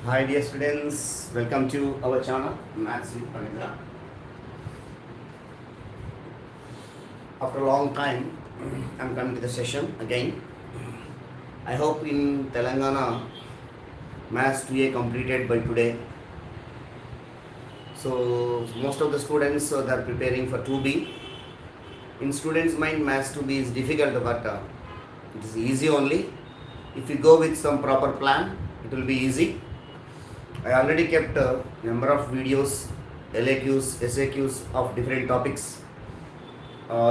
Hi dear students, welcome to our channel Maths with Panitra. After a long time, I'm coming to the session again. I hope in Telangana maths-2a completed by today. So most of the students they are preparing for 2b. In students' mind, maths-2b is difficult, but it is easy only. If you go with some proper plan, it will be easy. I already kept a number of videos, LAQs, SAQs of different topics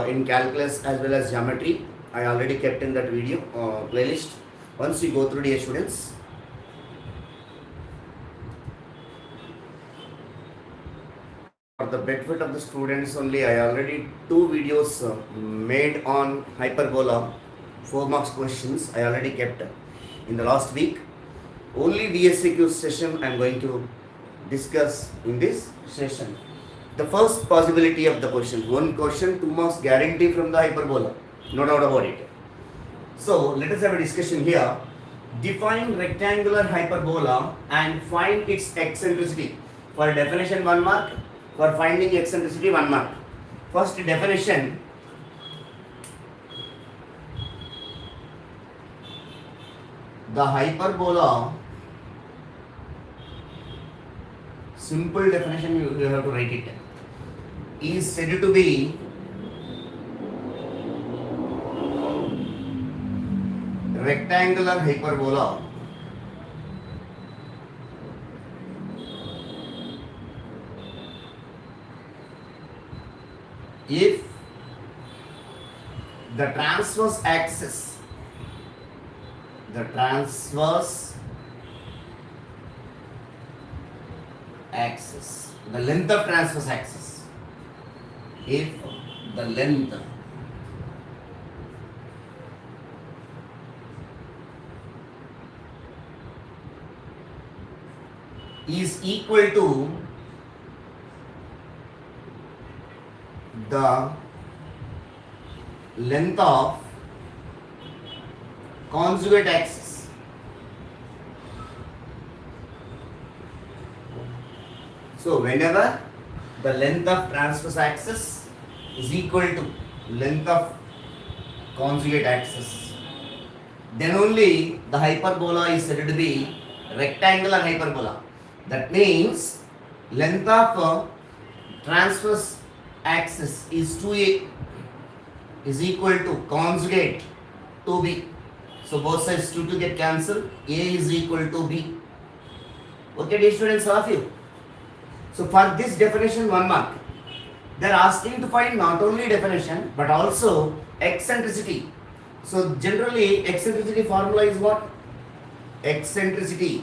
in calculus as well as geometry. I already kept in that video playlist. Once you go through, dear students, for the benefit of the students only, I already two videos made on hyperbola, 4 marks questions. I already kept in the last week. Only VSAQ'S session I am going to discuss in this session. The first possibility of the question, one question, 2 marks guarantee from the hyperbola, no doubt about it. So let us have a discussion here. Define rectangular hyperbola and find its eccentricity. For definition 1 mark, for finding eccentricity 1 mark. First definition. The hyperbola, simple definition you have to write it, is said to be rectangular hyperbola if the transverse axis, the length of transverse axis, if the length is equal to the length of conjugate axis. So whenever the length of transverse axis is equal to length of conjugate axis, then only the hyperbola is said to be rectangular hyperbola. That means length of transverse axis is 2a is equal to conjugate 2b. So both sides 2 get cancelled. A is equal to b. Okay, dear students, all of you. So for this definition 1 mark, they are asking to find not only definition but also eccentricity. So generally eccentricity formula is what? Eccentricity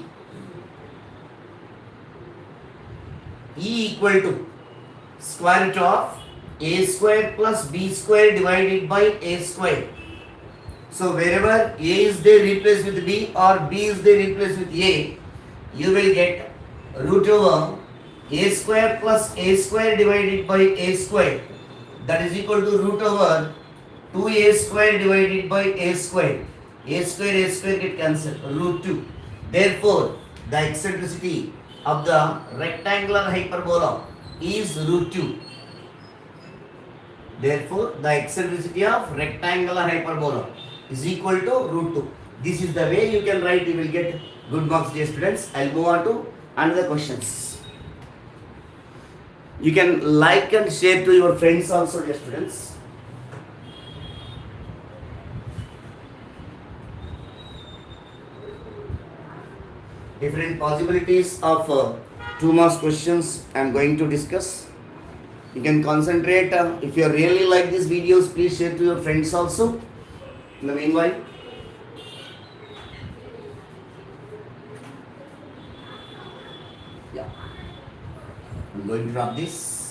E equal to square root of a square plus b square divided by a square. So wherever a is there replaced with b or b is there replaced with a, you will get root over a square plus a square divided by a square, that is equal to root over 2a square divided by a square. A square get cancelled, root 2. Therefore the eccentricity of the rectangular hyperbola is root 2. Therefore the eccentricity of rectangular hyperbola is equal to root 2. This is the way you can write, you will get good marks, dear students. I will move on to another questions. You can like and share to your friends also, dear students. Different possibilities of 2 marks questions I am going to discuss. You can concentrate. If you really like these videos, please share to your friends also. In the meanwhile, yeah, I'm going to drop this.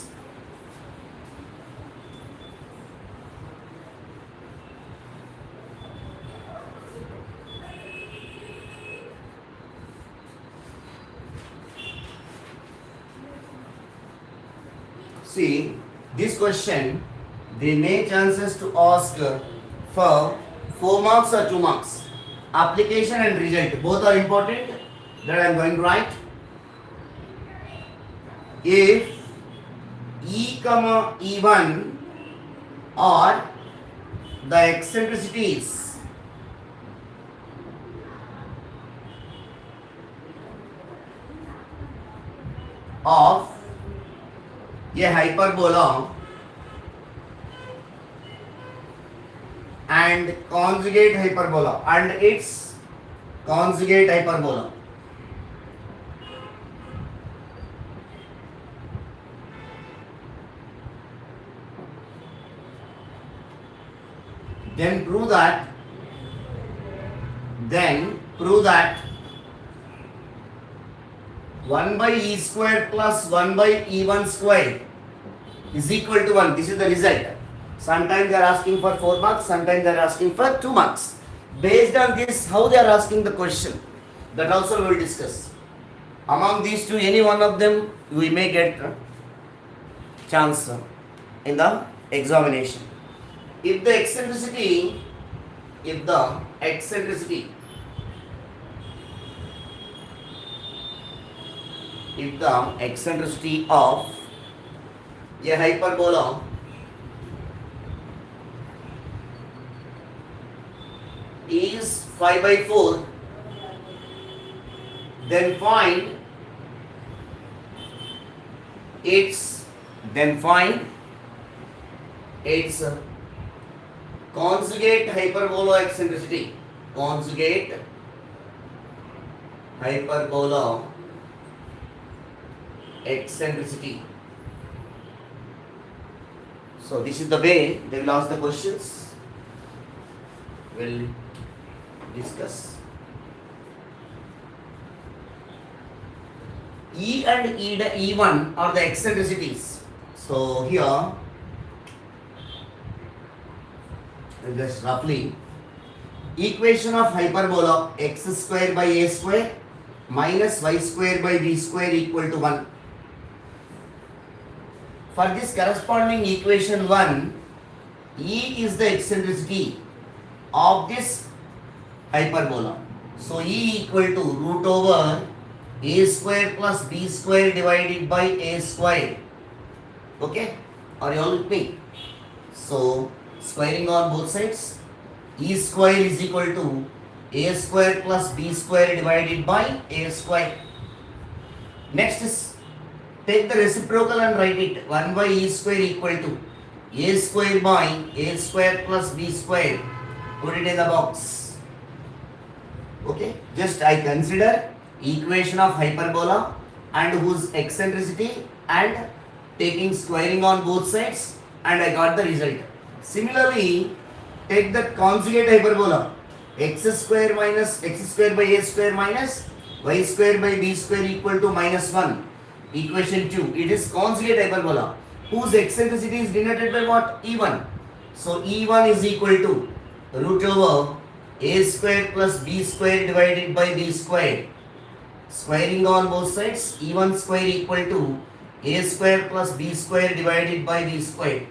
See, this question, they may chances to ask for 4 marks or 2 marks. Application and result, both are important. that I am going to write. If E comma E1 are the eccentricities of a hyperbola and conjugate hyperbola and its conjugate hyperbola, then prove that 1 by E square plus 1 by E1 square is equal to 1. This is the result. Sometimes they are asking for 4 marks, sometimes they are asking for 2 marks. Based on this, how they are asking the question, that also we will discuss. Among these two, any one of them, we may get a chance in the examination. If the eccentricity of a hyperbola is 5 by 4, then find its conjugate hyperbola eccentricity. Conjugate hyperbola eccentricity. So this is the way they will ask the questions. We'll discuss. E and E1 are the eccentricities. So here, just roughly, equation of hyperbola x square by a square minus y square by b square equal to 1. For this corresponding equation 1, E is the eccentricity of this hyperbola. So E equal to root over a square plus b square divided by a square. Okay? Are you all with me? So squaring on both sides, E square is equal to a square plus b square divided by a square. Next is, take the reciprocal and write it. 1 by e square equal to a square by a square plus b square. Put it in the box. Okay? Just I consider equation of hyperbola and whose eccentricity and taking squaring on both sides, and I got the result. Similarly, take the conjugate hyperbola x square minus x square by a square minus y square by b square equal to minus 1. Equation 2. It is conjugate hyperbola whose eccentricity is denoted by what? E1. So E1 is equal to root over a square plus b square divided by b square. Squaring on both sides, E1 square equal to a square plus b square divided by b square.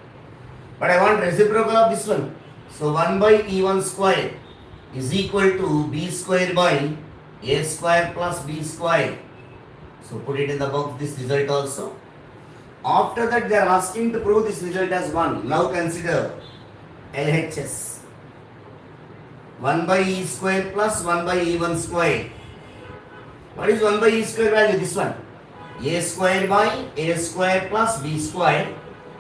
But I want reciprocal of this one. So 1 by E1 square is equal to b square by a square plus b square. So put it in the box, this result also. After that they are asking to prove this result as 1. Now consider LHS. 1 by e square plus 1 by E1 square. What is 1 by e square value? This one. A square by a square plus b square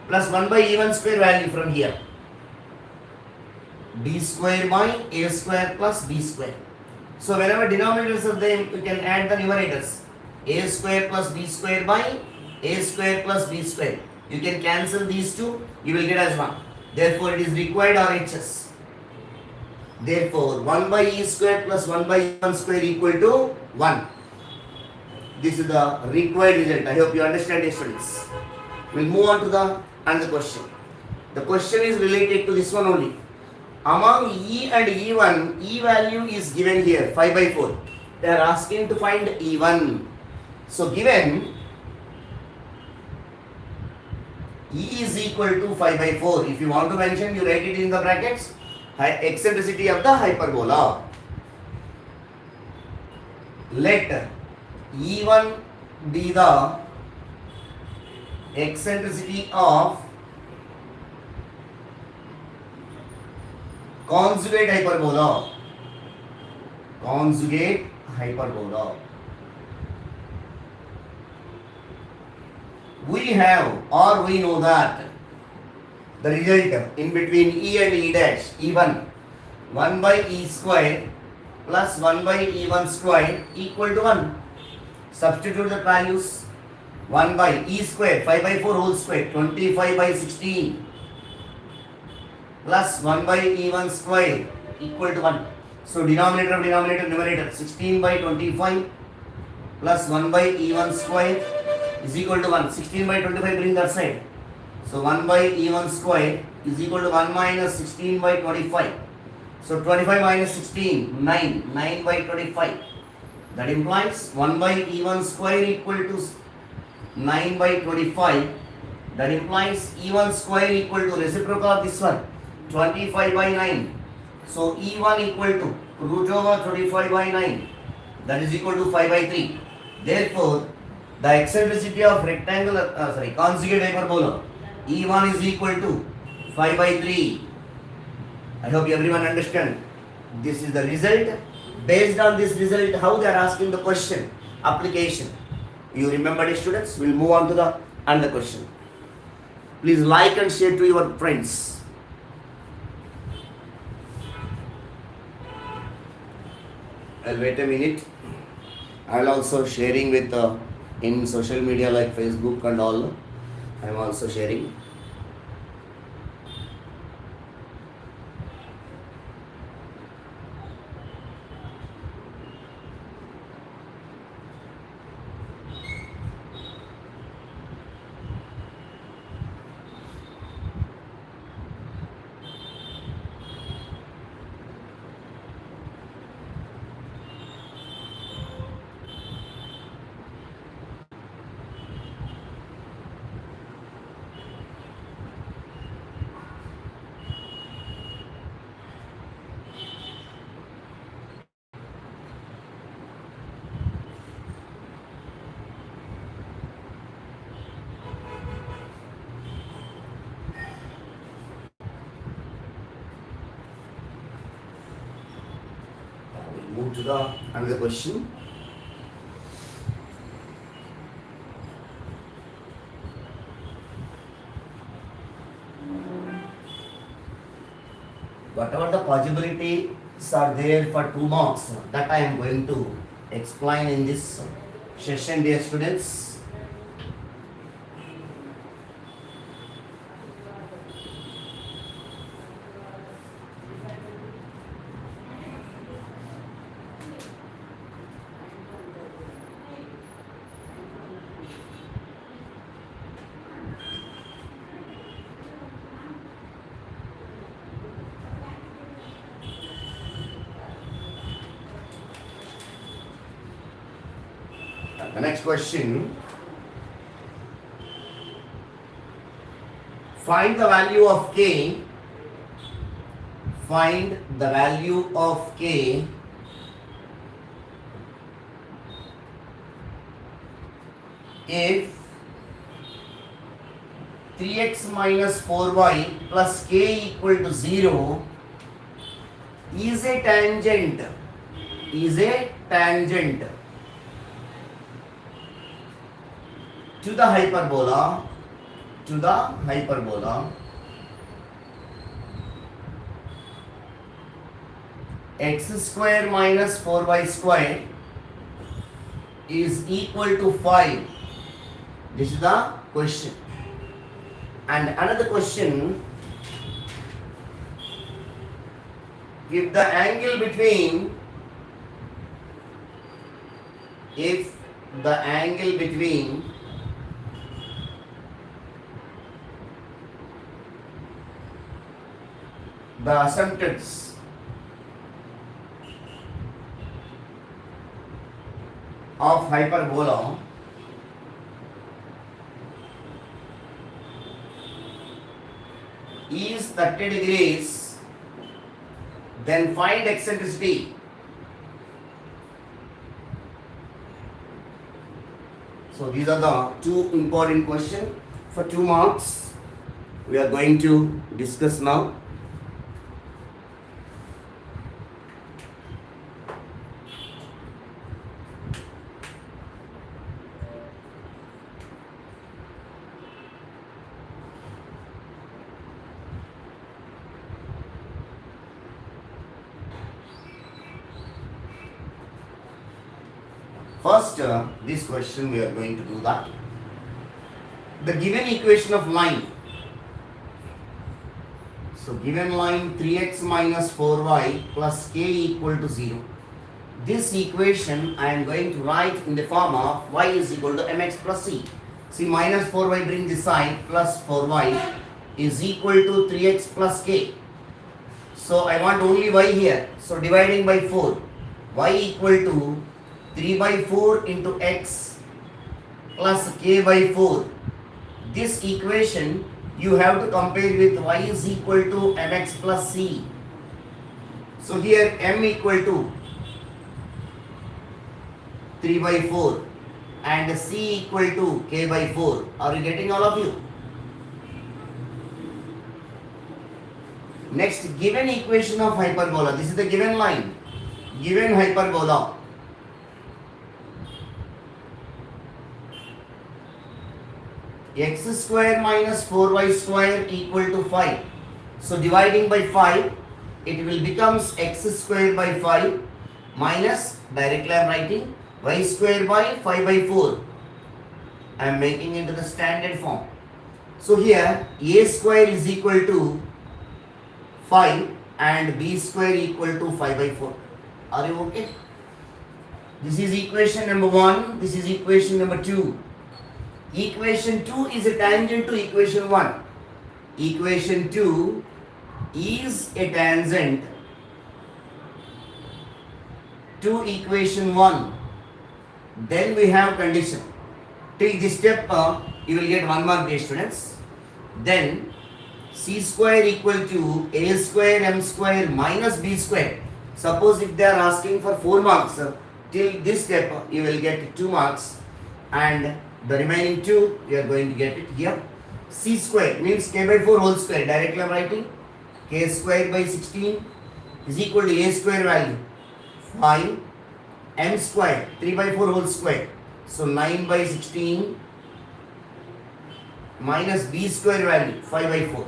plus 1 by E1 square value from here. B square by a square plus b square. So whenever denominators of them, you can add the numerators. A square plus b square by a square plus b square. You can cancel these two, you will get as 1. Therefore it is required RHS. Therefore 1 by e square plus 1 by E1 square equal to 1. This is the required result. I hope you understand it, students. We'll move on to the another question. The question is related to this one only. Among E and E1, E value is given here 5 by 4. They are asking to find E1. So given E is equal to 5 by 4. If you want to mention, you write it in the brackets. Eccentricity of the hyperbola. Let E1 be the eccentricity of conjugate hyperbola. Conjugate hyperbola. We have or we know that the result in between E and E dash, E1, 1 by E square plus 1 by E1 square equal to 1. Substitute the values. 1 by E square, 5 by 4 whole square, 25 by 16 plus 1 by E1 square equal to 1. So denominator of denominator, numerator, 16 by 25 plus 1 by E1 square is equal to 1. 16 by 25 bring that side. So 1 by E1 square is equal to 1 minus 16 by 25. So 25 minus 16, 9. 9 by 25. That implies 1 by E1 square equal to 9 by 25. That implies E1 square equal to reciprocal of this one, 25 by 9. So E1 equal to root over 25 by 9. That is equal to 5 by 3. Therefore, the eccentricity of conjugate hyperbola E1 is equal to 5 by 3. I hope everyone understand. This is the result. Based on this result, how they are asking the question, application. You remember it, students? We'll move on to the another question. Please like and share to your friends. I'll wait a minute. I'll also sharing with in social media like Facebook and all. I'm also sharing. Move to the another question. Whatever the possibilities are there for 2 marks, that I am going to explain in this session, dear students. The next question. Find the value of k. Find the value of k if 3x minus 4y plus k equal to 0 is a tangent to the hyperbola x square minus 4y square is equal to 5. This is the question. And another question, if the angle between the asymptotes of hyperbola is 30 degrees, then find eccentricity. So these are the two important questions for 2 marks. We are going to discuss now. First, this question we are going to do that. The given equation of line. So given line 3x minus 4y plus k equal to 0. This equation I am going to write in the form of y is equal to mx plus c. See, minus 4y bring this side plus 4y is equal to 3x plus k. So I want only y here. So dividing by 4, y equal to 3 by 4 into x plus k by 4. This equation you have to compare with y is equal to mx plus c. So here m equal to 3 by 4 and c equal to k by 4. Are you getting all of you? Next, given equation of hyperbola. This is the given line. Given hyperbola. X square minus 4y square equal to 5. So dividing by 5, it will becomes x square by 5 minus, directly I am writing, y square by 5 by 4. I am making into the standard form. So here a square is equal to 5 and b square equal to 5 by 4. Are you okay? This is equation number 1. This is equation number 2. Equation 2 is a tangent to equation 1. Equation 2 is a tangent to equation 1. Then we have condition. Till this step, you will get 1 mark, dear students. Then c square equal to a square m square minus b square. Suppose if they are asking for 4 marks, till this step you will get 2 marks, and the remaining 2 you are going to get it here. C square means k by 4 whole square. Directly I am writing k square by 16 is equal to a square value 5, m square 3 by 4 whole square. So 9 by 16 minus b square value 5 by 4.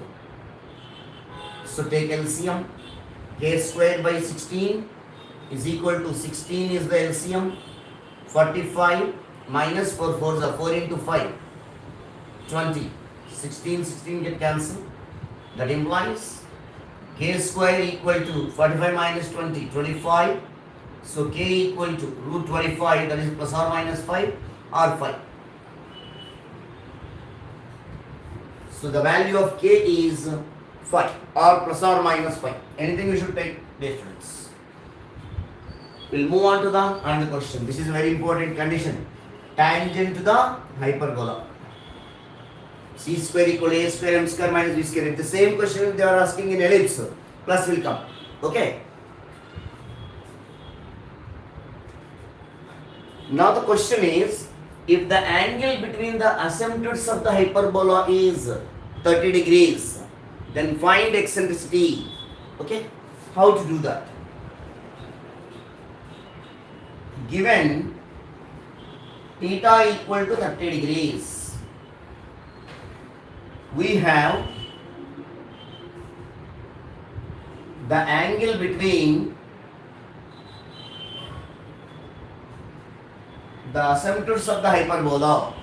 So take LCM. K square by 16 is equal to 16 is the LCM. 45 minus 4 4s are 4 into 5, 20. 16 get cancelled. That implies k square equal to 45 minus 20, 25. So k equal to root 25, that is plus or minus 5 or 5. So the value of k is 5 or plus or minus 5. Anything we should take difference. We'll move on to the another question. This is a very important condition. Tangent to the hyperbola. C square equal to a square m square minus b square. If the same question if they are asking in ellipse, plus will come. Okay. Now the question is, if the angle between the asymptotes of the hyperbola is 30 degrees, then find eccentricity. Okay. How to do that? Given theta equal to 30 degrees, we have the angle between the asymptotes of the hyperbola,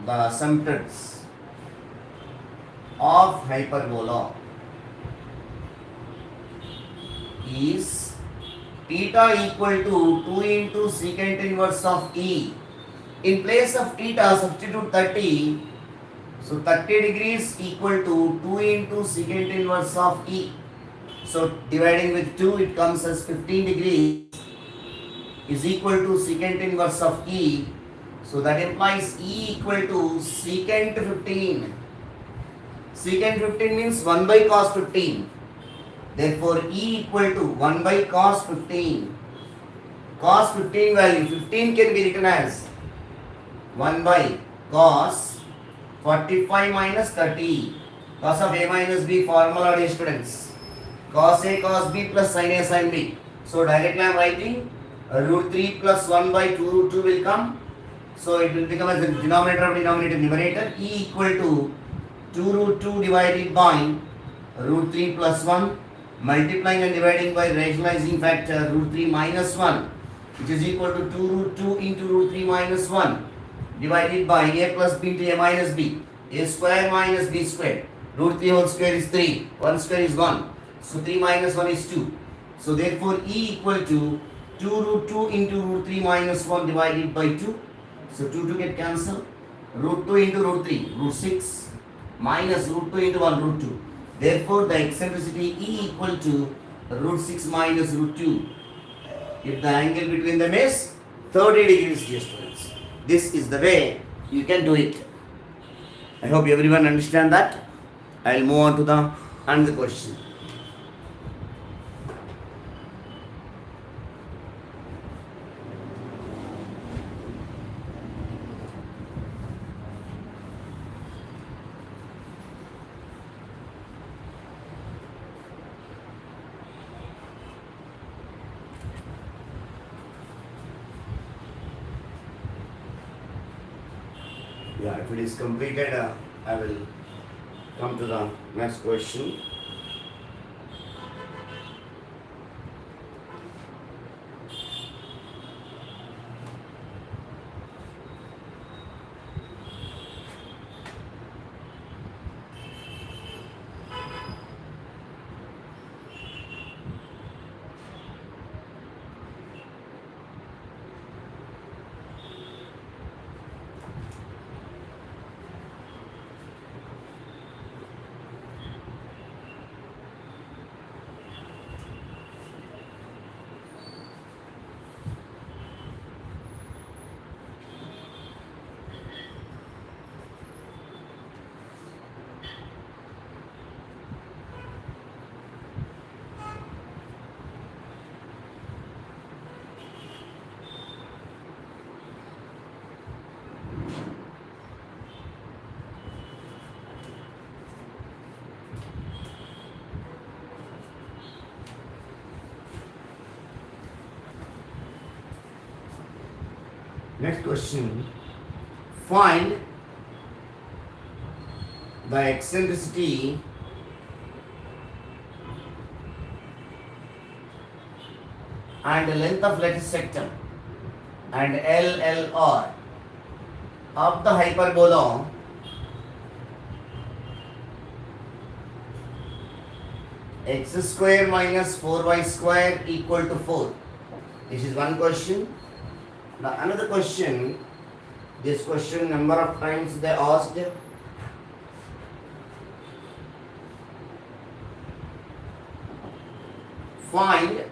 the asymptotes of hyperbola is theta equal to 2 into secant inverse of E. In place of theta, substitute 30. So 30 degrees equal to 2 into secant inverse of E. So dividing with 2, it comes as 15 degrees is equal to secant inverse of E. So that implies E equal to secant 15. Secant 15 means 1 by cos 15. Therefore E equal to 1 by cos 15. Cos 15 value 15 can be written as 1 by cos 45 minus 30. Cos of A minus B formula, dear students. Cos A cos B plus sin A sin B. So directly I am writing root 3 plus 1 by 2 root 2 will come. So it will become as the denominator of denominator numerator. E equal to 2 root 2 divided by root 3 plus 1, multiplying and dividing by rationalizing factor root 3 minus 1, which is equal to 2 root 2 into root 3 minus 1 divided by A plus B into A minus B. A square minus B square. Root 3 whole square is 3. 1 square is 1. So 3 minus 1 is 2. So therefore E equal to 2 root 2 into root 3 minus 1 divided by 2. So 2 get cancelled. Root 2 into root 3, root 6 minus root 2 into 1, root 2. Therefore the eccentricity E equal to root 6 minus root 2. If the angle between them is 30 degrees, dear students. This is the way you can do it. I hope everyone understand that. I will move on to the another question. Yeah, if it is completed, I will come to the next question. Next question. Find the eccentricity and the length of lattice sectum and LLR of the hyperbola x square minus 4y square equal to 4. This is one question. Now another question, this question number of times they asked. Find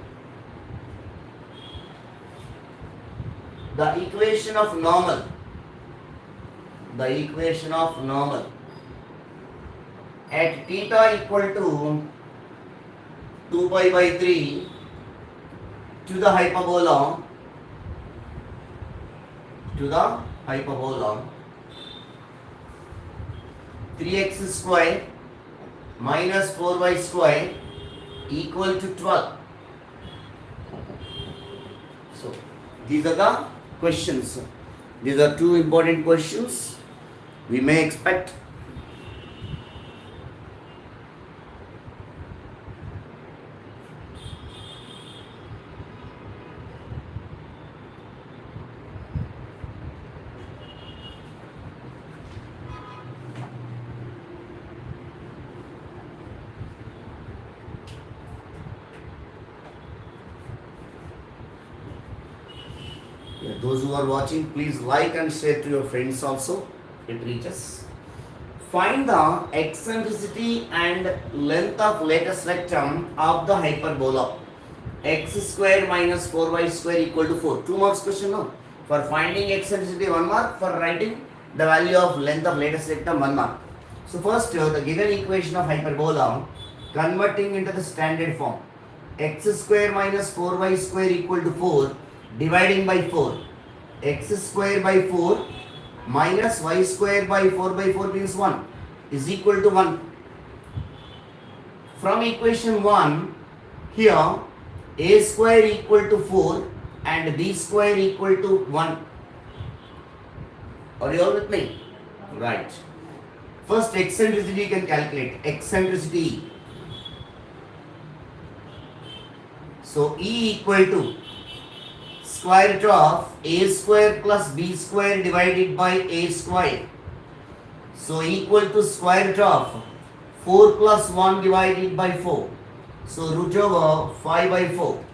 the equation of normal. The equation of normal at theta equal to 2 pi by 3 to the hyperbola 3x square minus 4y square equal to 12. So these are the questions. These are two important questions we may expect. Those who are watching, please like and share to your friends also. It reaches. Find the eccentricity and length of lattice rectum of the hyperbola. X square minus 4y square equal to 4. 2 marks question, no? For finding eccentricity 1 mark. For writing the value of length of lattice rectum 1 mark. So first the given equation of hyperbola converting into the standard form. X square minus 4y square equal to 4 dividing by 4. X square by 4 minus y square by 4 means 1 is equal to 1. From equation 1, here a square equal to 4 and b square equal to 1. Are you all with me? Right. First eccentricity you can calculate. Eccentricity. So E equal to square root of a square plus b square divided by a square. So equal to square root of 4 plus 1 divided by 4. So root over 5 by 4.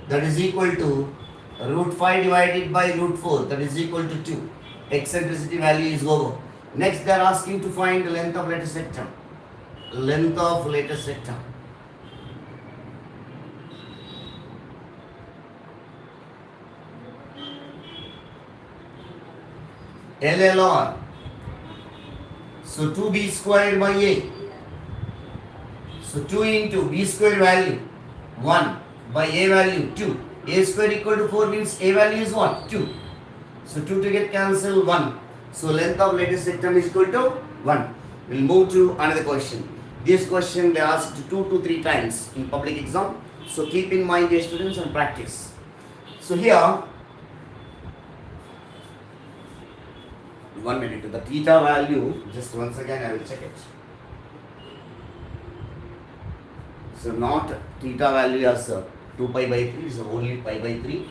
That is equal to root 5 divided by root 4. That is equal to 2. Eccentricity value is over. Next they are asking to find the length of lattice sectum. Length of lattice sectum. LLR. So 2b squared by a. So 2 into b square value 1 by a value 2. A square equal to 4 means a value is what? 2. So 2 to get cancelled 1. So length of lattice sectum is equal to 1. We'll move to another question. This question they asked 2 to 3 times in public exam. So keep in mind dear students and practice. So here 1 minute, the theta value, just once again I will check it. So not theta value as 2 pi by 3, so only pi by 3.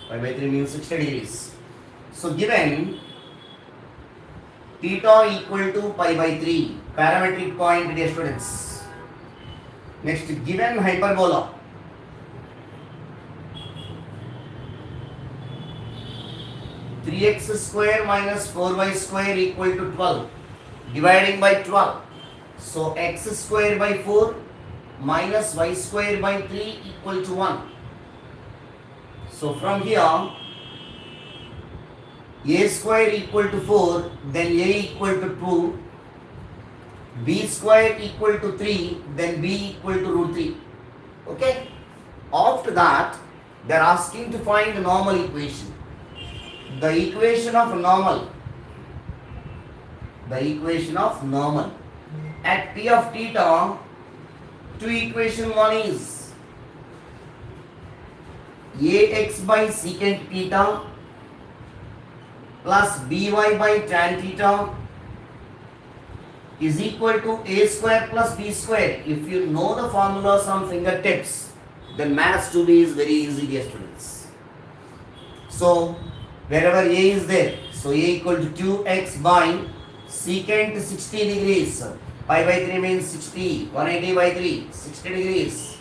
Pi by 3 means 60 degrees. So given theta equal to pi by 3, parametric point dear students. Next, given hyperbola. Three x square minus 4y square equal to 12. Dividing by 12. So x square by 4 minus y square by 3 equal to 1. So from here a square equal to 4, then a equal to 2, b square equal to 3, then b equal to root 3. Okay. After that they are asking to find the normal equation. The equation of normal. The equation of normal. At P of theta, to equation 1 is ax by secant theta plus by by tan theta is equal to a square plus b square. If you know the formulas on fingertips, then maths-2b is very easy dear students. So wherever a is there, so a equal to 2x by secant 60 degrees. Pi by 3 means 60, 180 by 3, 60 degrees.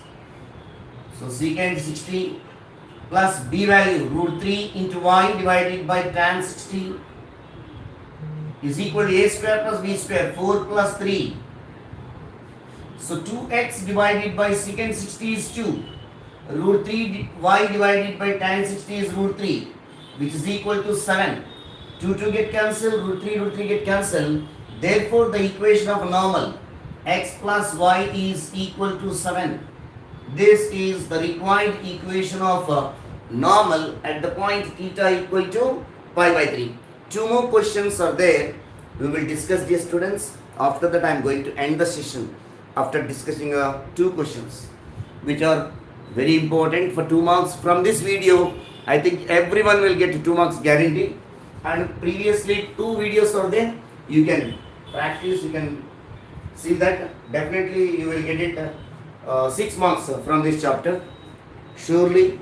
So secant 60 plus b value root 3 into y divided by tan 60 is equal to a square plus b square, 4 plus 3. So 2x divided by secant 60 is 2. Root 3 y divided by tan 60 is root 3, which is equal to 7. 2 get cancelled, root 3 get cancelled. Therefore, the equation of normal x plus y is equal to 7. This is the required equation of normal at the point theta equal to pi by 3. 2 more questions are there. We will discuss, dear students. After that, I am going to end the session after discussing 2 questions which are very important for 2 marks. From this video, I think everyone will get 2 marks guarantee. And previously 2 videos are there. You can practice, you can see that. Definitely you will get it 6 marks from this chapter. Surely.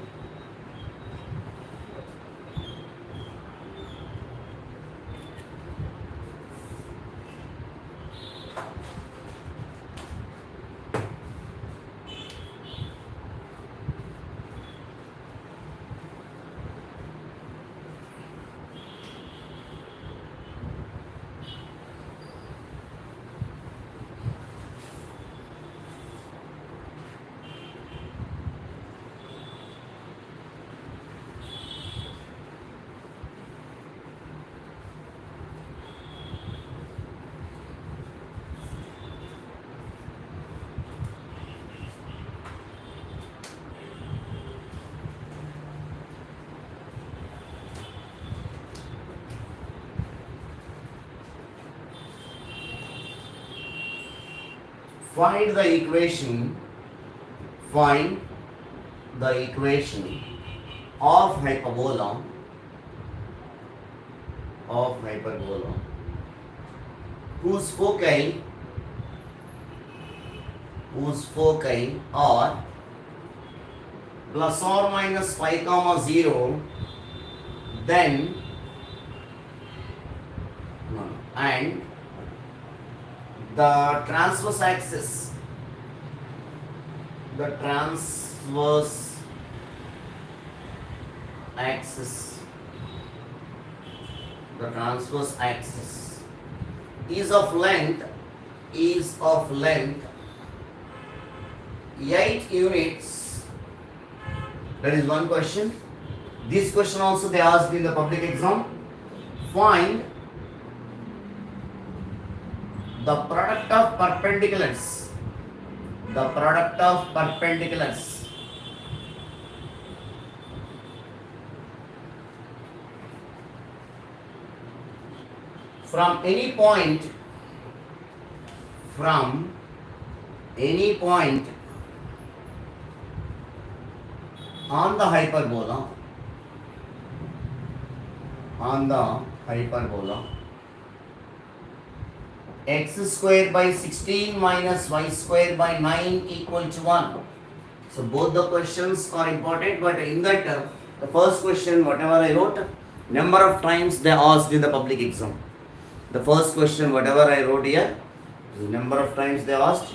Find the equation of hyperbola whose foci are plus or minus 5 comma 0, then and the transverse axis is of length 8 units. That is one question. This question also they asked in the public exam. Find the product of perpendiculars. From any point on the hyperbola x square by 16 minus y square by 9 equal to 1. So both the questions are important, but in that the first question whatever I wrote, number of times they asked in the public exam. The first question whatever I wrote here, the number of times they asked.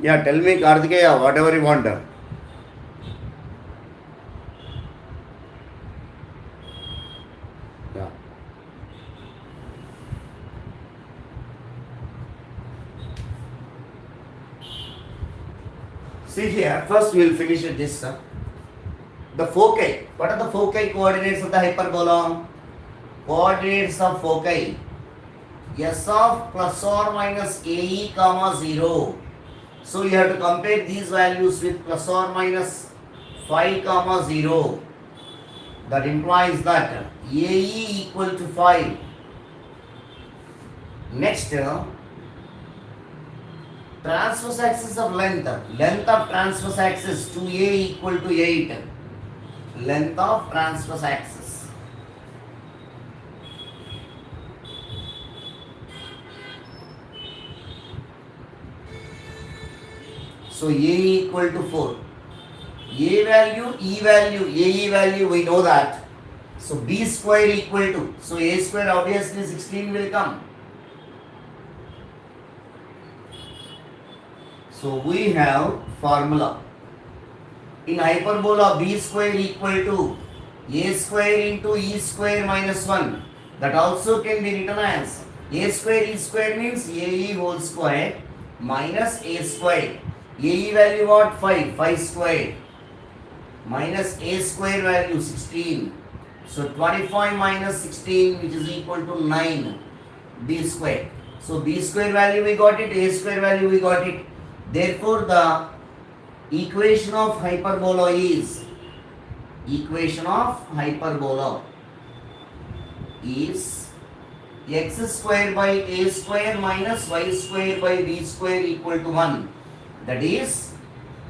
Yeah, tell me Kartikeya, whatever you want. Yeah. See here, first we will finish with this. The foci. What are the foci coordinates of the hyperbola? Coordinates of foci. S of plus or minus AE comma 0. So you have to compare these values with plus or minus 5 comma 0. That implies that AE equal to 5. Next, transverse axis of length of transverse axis 2A equal to 8. Length of transverse axis. So A equal to 4. A value, E value, AE value we know that. So B square equal to, so A square obviously 16 will come. So we have formula. In hyperbola B square equal to A square into E square minus 1. That also can be written as A square E square means AE whole square minus A square. AE value what? 5 square minus A square value 16. So 25 minus 16 which is equal to 9 B square. So B square value we got it, A square value we got it. Therefore the equation of hyperbola is x square by A square minus y square by B square equal to 1. That is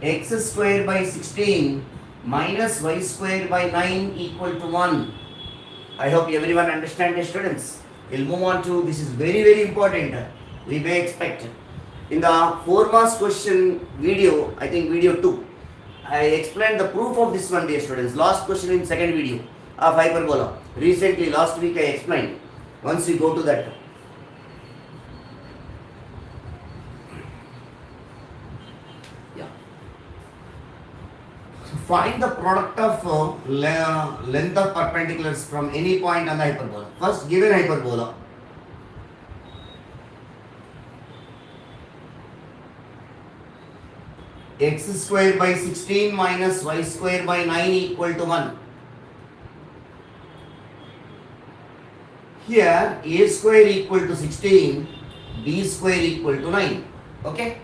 x square by 16 minus y square by 9 equal to 1. I hope everyone understands, students. We'll move on to, this is very very important. We may expect. In the 4 marks question video, I think video 2, I explained the proof of this one, dear students. Last question in second video of hyperbola. Recently, last week I explained. Once we go to that. Find the product of length of perpendiculars from any point on the hyperbola. First, given hyperbola. X square by 16 minus y square by 9 equal to 1. Here a square equal to 16, b square equal to 9. Okay.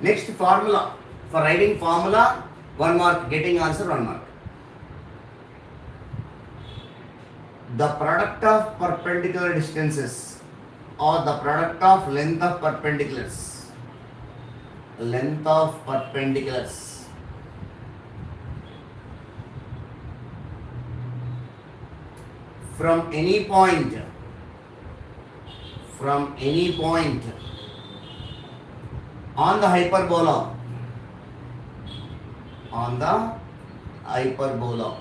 Next formula. For writing formula, 1 mark. Getting answer, 1 mark. The product of perpendicular distances or the product of length of perpendiculars. Length of perpendiculars from any point on the hyperbola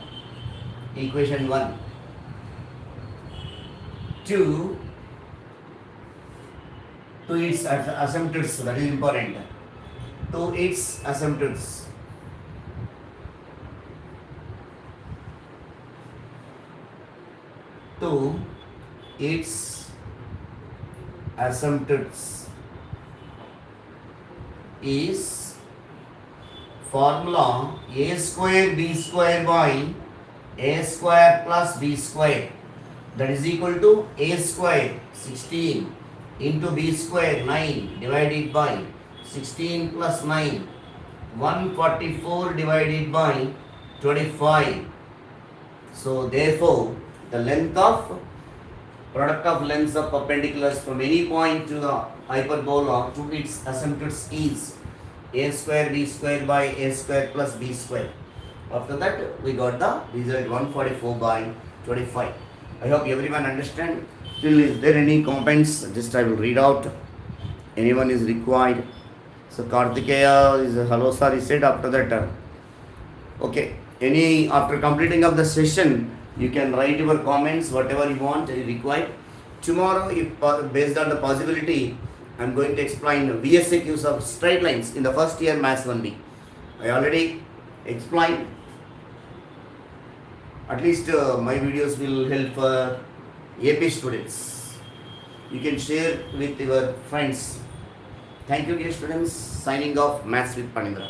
equation 1 to its asymptotes, that is important, to its asymptotes. To its asymptotes is formula a square b square by a square plus b square, that is equal to a square 16 into b square 9 divided by 16 plus 9 144 divided by 25. So therefore the length of product of lengths of perpendiculars from any point to the hyperbola to its asymptotes is a square b square by a square plus b square. After that we got the result 144 by 25. I hope everyone understand. Still, is there any comments? Just I will read out. Anyone is required. So Kartikeya is hello sir, he said. After that okay, any after completing of the session you can write your comments whatever you want required. Tomorrow, if based on the possibility, I am going to explain VSAQ'S of straight lines in the first year maths-2b. I already explained. At least my videos will help for AP students. You can share with your friends. Thank you, dear students. Signing off, Maths with Panindra.